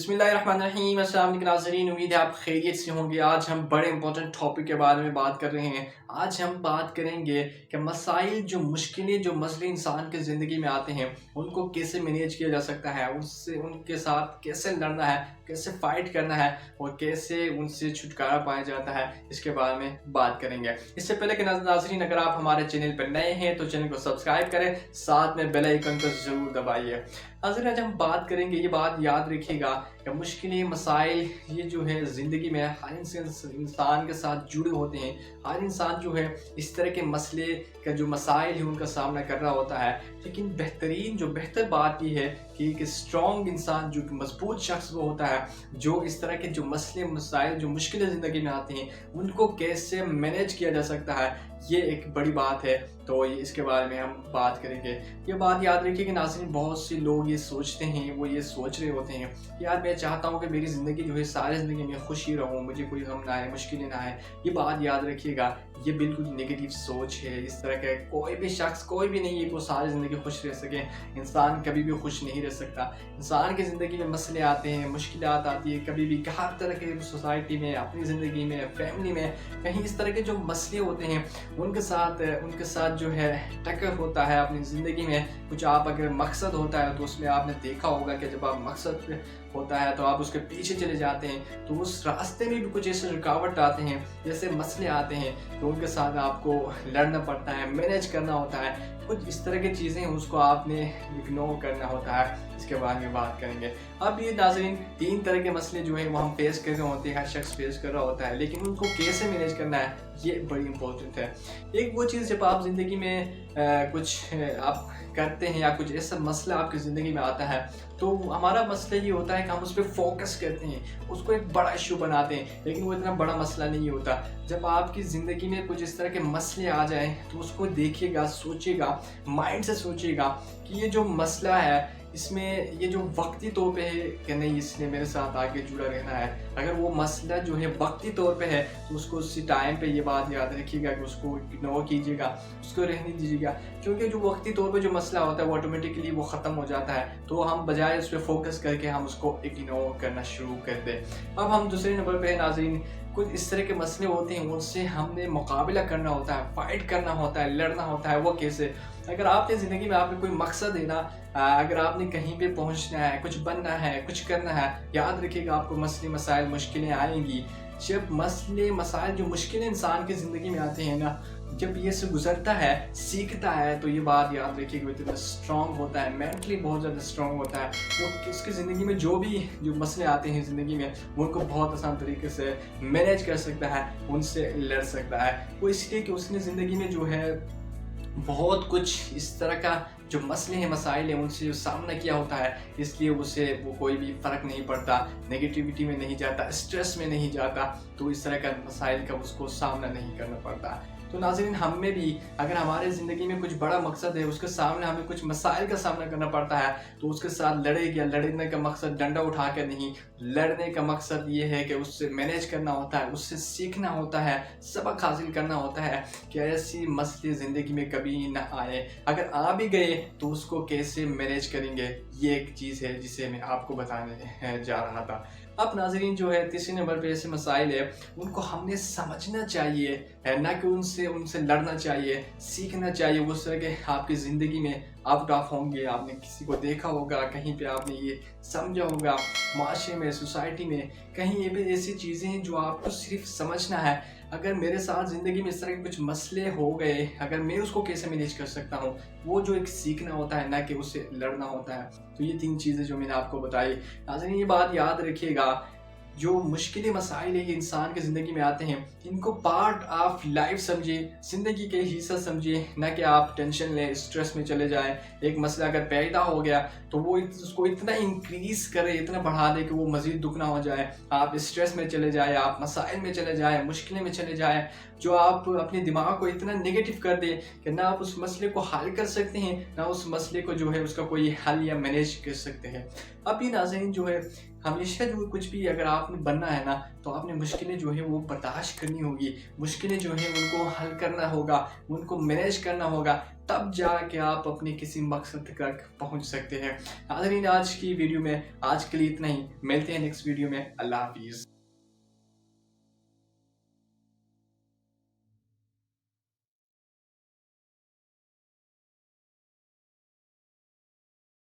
बिस्मिल्लाहिर्रहमानिर्रहीम। अस्सलाम वालेकुम नाज़रीन, उम्मीद है आप खैरियत से होंगे। आज हम बड़े इंपॉर्टेंट टॉपिक के बारे में बात कर रहे हैं। आज हम बात करेंगे कि मसाइल जो मुश्किलें जो मसले इंसान की ज़िंदगी में आते हैं उनको कैसे मैनेज किया जा सकता है, उससे उनके साथ कैसे लड़ना है, कैसे फाइट करना है और कैसे उनसे छुटकारा पाया जाता है, इसके बारे में बात करेंगे। इससे पहले कि नाज़रीन, अगर आप हमारे चैनल पर नए हैं तो चैनल को सब्सक्राइब करें, साथ में बेल आइकन को ज़रूर दबाइए। नाज़रीन, आज हम बात करेंगे, ये बात याद रखिएगा कि मुश्किलें मसाइल ये जो है ज़िंदगी में हर इंसान के साथ जुड़े होते हैं। हर इंसान जो है इस तरह के मसले का जो मसाइल है उनका सामना कर रहा होता है, लेकिन बेहतर बात ये है कि एक स्ट्रॉन्ग इंसान जो मजबूत शख्स वो होता है जो इस तरह के जो मसले मसाइल जो मुश्किलें ज़िंदगी में आती हैं उनको कैसे मैनेज किया जा सकता है, ये एक बड़ी बात है। तो इसके बारे में हम बात करेंगे। ये बात याद रखिए कि नाज़रीन, बहुत से लोग ये सोचते हैं, वो ये सोच रहे होते हैं यार मैं चाहता हूँ कि मेरी ज़िंदगी जो है सारी ज़िंदगी में खुशी रहूँ, मुझे कोई गम ना आए, मुश्किलें ना आए। ये बात याद रखिएगा, ये बिल्कुल नेगेटिव सोच है। इस तरह का कोई भी शख्स कोई भी नहीं है वो सारी ज़िंदगी खुश रह सके। इंसान कभी भी खुश नहीं रह सकता। इंसान की ज़िंदगी में मसले आते हैं, मुश्किलात आती है, कभी भी हर तरह के सोसाइटी में, अपनी ज़िंदगी में, फैमिली में कहीं इस तरह के जो मसले होते हैं उनके साथ जो है टक्कर होता है अपनी ज़िंदगी में। कुछ आप अगर मकसद होता है तो उसमें आपने देखा होगा कि जब आप मकसद होता है तो आप उसके पीछे चले जाते हैं, तो उस रास्ते में भी कुछ ऐसे रुकावट आते हैं, जैसे मसले आते हैं, तो उनके साथ आपको लड़ना पड़ता है, मैनेज करना होता है। कुछ इस तरह की चीज़ें उसको आपने इग्नोर करना होता है, इसके बारे में बात करेंगे। अब ये नाज़रीन, 3 तरह के मसले जो है वो हम फेस कर रहे होते हैं, हर शख्स फेस कर रहा होता है, लेकिन उनको कैसे मैनेज करना है ये बड़ी इंपॉर्टेंट है। एक वो चीज़, जब आप ज़िंदगी में कुछ आप करते हैं या कुछ ऐसा मसला आपकी ज़िंदगी में आता है तो हमारा मसला ये होता है कि हम उस पर फोकस करते हैं, उसको एक बड़ा इशू बनाते हैं, लेकिन वो इतना बड़ा मसला नहीं होता। जब आपकी ज़िंदगी में कुछ इस तरह के मसले आ जाएं तो उसको देखिएगा, सोचिएगा, माइंड से सोचिएगा कि ये जो मसला है इसमें ये जो वक्ती तौर पे है कि नहीं, इसने मेरे साथ आगे जुड़ा रहना है। अगर वो मसला जो है वक्ती तौर पे है तो उसको उसी टाइम पे ये बात याद रखिएगा कि उसको इग्नोर कीजिएगा, उसको रहने दीजिएगा, क्योंकि जो वक्ती तौर पे जो मसला होता है वो ऑटोमेटिकली वो ख़त्म हो जाता है। तो हम बजाय उस पर फोकस करके हम उसको इग्नोर करना शुरू कर दें। अब हम दूसरे नंबर पे नाज़रीन, कुछ इस तरह के मसले होते हैं उनसे हमने मुकाबला करना होता है, फाइट करना होता है, लड़ना होता है। वो कैसे? अगर आपने ज़िंदगी में आपके कोई मकसद है ना, अगर आपने कहीं पे पहुंचना है, कुछ बनना है, कुछ करना है, याद रखिएगा आपको मसले मसाइल मुश्किलें आएंगी। जब मसले मसाइल जो मुश्किलें इंसान की ज़िंदगी में आते हैं ना, जब ये से गुजरता है, सीखता है, तो ये बात याद रखिएगा वो इतना स्ट्रॉन्ग होता है, मेंटली बहुत ज़्यादा स्ट्रॉन्ग होता है। वो उसकी ज़िंदगी में जो मसले आते हैं ज़िंदगी में वो उनको बहुत आसान तरीके से मैनेज कर सकता है, उनसे लड़ सकता है। वो इसलिए कि उसने ज़िंदगी में जो है बहुत कुछ इस तरह का जो मसले हैं मसाइल हैं उनसे जो सामना किया होता है, इसलिए उसे वो कोई भी फ़र्क नहीं पड़ता, नेगेटिविटी में नहीं जाता, स्ट्रेस में नहीं जाता, तो इस तरह का मसाइल का उसको सामना नहीं करना पड़ता। तो नाज़रीन, हमें भी अगर हमारे ज़िंदगी में कुछ बड़ा मकसद है, उसके सामने हमें कुछ मसाइल का सामना करना पड़ता है, तो उसके साथ लड़ेगा। लड़ने का मकसद डंडा उठा कर नहीं, लड़ने का मकसद ये है कि उससे मैनेज करना होता है, उससे सीखना होता है, सबक हासिल करना होता है कि ऐसी मसले ज़िंदगी में कभी ना आए। अगर आ भी गए तो उसको कैसे मैनेज करेंगे, ये एक चीज़ है जिसे मैं आपको बताने जा रहा था। अब नाज़रीन, जो है तीसरे नंबर पे ऐसे मसाइल है उनको हमने समझना चाहिए, है ना, कि उनसे लड़ना चाहिए, सीखना चाहिए। वो तरह के आपकी ज़िंदगी में आउट ऑफ होंगे, आपने किसी को देखा होगा, कहीं पे आपने ये समझा होगा, माशरे में, सोसाइटी में कहीं ये भी ऐसी चीज़ें हैं जो आपको सिर्फ समझना है। अगर मेरे साथ ज़िंदगी में इस तरह के कुछ मसले हो गए, अगर मैं उसको कैसे मैनेज कर सकता हूँ, वो जो एक सीखना होता है ना कि उससे लड़ना होता है। तो ये 3 चीज़ें जो मैंने आपको बताई, नाज़रीन ये बात याद रखिएगा, जो मुश्किलें मसाइल है ये इंसान की ज़िंदगी में आते हैं, इनको पार्ट ऑफ लाइफ समझिए, ज़िंदगी के हिस्सा समझिए, ना कि आप टेंशन लें, स्ट्रेस में चले जाएं। एक मसला अगर पैदा हो गया तो वो उसको इतना इंक्रीज़ करे, इतना बढ़ा दे कि वो मज़ीद दुगना हो जाए, आप स्ट्रेस में चले जाए, आप मसाइल में चले जाए, मुश्किलें में चले जाए, जो आप अपने दिमाग को इतना नेगेटिव कर दें कि ना आप उस मसले को हल कर सकते हैं, ना उस मसले को जो है उसका कोई हल या मैनेज कर सकते हैं। अब ये नाज़रीन जो है हमेशा जो कुछ भी अगर आपने बनना है ना, तो आपने मुश्किलें जो है वो बर्दाश्त करनी होगी, मुश्किलें जो है उनको हल करना होगा, उनको मैनेज करना होगा, तब जाके आप अपने किसी मकसद तक पहुंच सकते हैं। नाज़रीन, आज की वीडियो में आज के लिए इतना ही, मिलते हैं नेक्स्ट वीडियो में। अल्लाह हाफिज़।